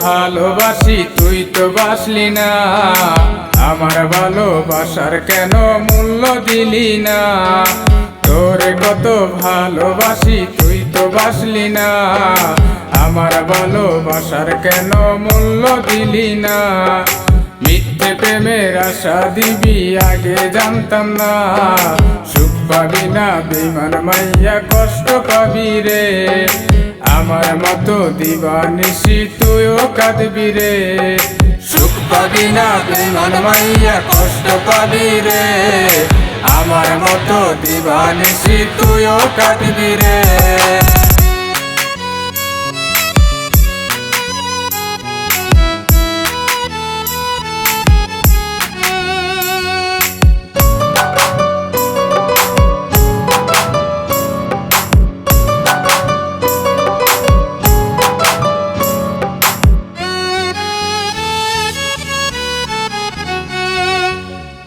ভালোবাসি তুই তো বাসলি না, আমার ভালোবাসার কেন মূল্য দিলি না। তোরে কত ভালোবাসি তুই তো বাসলি না, আমার ভালোবাসার কেন মূল্য দিলি না। মিথ্যে প্রেমের আশা দিবি আগে জানতাম না, সুখ পাবি না বেঈমান মাইয়া কষ্ট পাবি রে। আমার মতো দিবানিশি তুইও কাঁদবি রে, সুখ পাবি না বেঈমান মাইয়া কষ্ট পাবি রে। আমার মতো দিবানিশি তুইও কাঁদবি রে।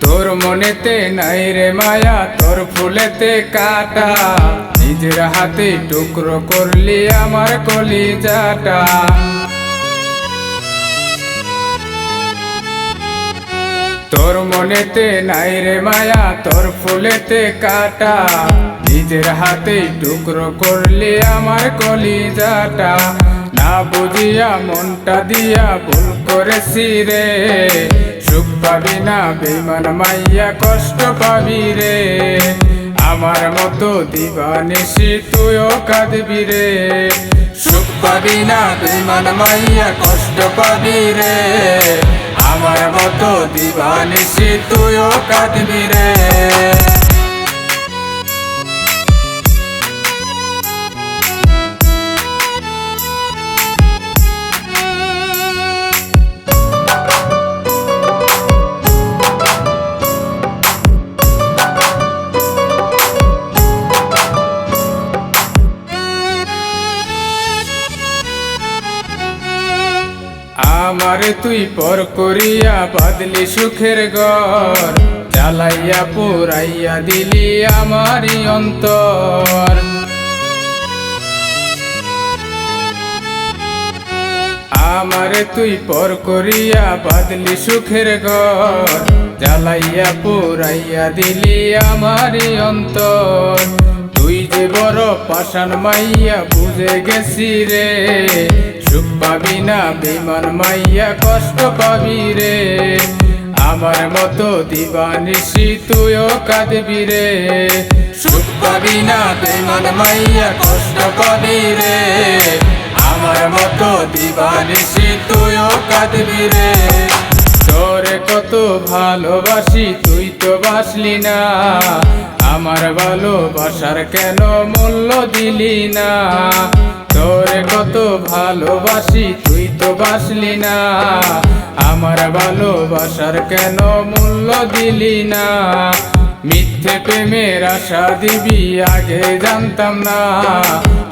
তোর মনেতে নাই রে মায়া, তোর ফুলেতে কাটা, নিজের হাতে টুকরো করলি আমার কলিজাটা। তোর মনেতে নাই রে মায়া, তোর ফুলেতে কাটা, নিজের হাতে টুকরো করলি আমার কলিজাটা। না বুঝিয়া মনটা দিয়া ভুল করেছি রে, সুখ পাবি না বেঈমান মাইয়া কষ্ট পাবি রে। আমার মতো দিবানিশি তুইও কাঁদবি রে, সুখ পাবি না বেঈমান মাইয়া কষ্ট পাবি রে। আমার মতো দিবানিশি তুইও কাঁদবি রে। আমারে তুই পর করিয়া বাদলি সুখের ঘর, জ্বালাইয়া পুরাইয়া দিলি আমারই অন্তর। আমারে তুই পর করিয়া বাদলি সুখের ঘর, জ্বালাইয়া পুরাইয়া দিলি আমারই অন্তর। তুই যে বড় পাষাণ মাইয়া বুঝে গেছি রে, সুখ পাবি না বেঈমান মাইয়া কষ্ট পাবি রে। আমার মতো দিবানিশি তুইও কাঁদবি রে, সুখ পাবি না বেঈমান মাইয়া কষ্ট পাবি রে। আমার মতো দিবানিশি তুইও কাঁদবি রে। তোরে কত ভালোবাসি তুই তো বাসলি না, আমার ভালোবাসার কেন মূল্য দিলি না। তোরে কত ভালোবাসি তুই তো বাসলি না, আমার ভালোবাসার কেন মূল্য দিলি না। মিথ্যে প্রেমের আশা দিবি আগে জানতাম না,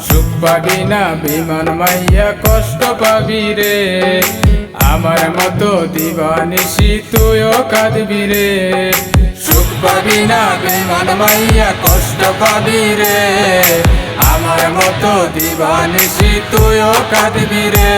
সুখ পাবি না বেঈমান মাইয়া কষ্ট পাবি রে। আমার মতো দিবানিশি তুইও কাঁদবি রে, সুখ পাবি না বেঈমান মাইয়া কষ্ট পাবি রে। আমার মতো দিবানিশি তুইও কাঁদবি রে।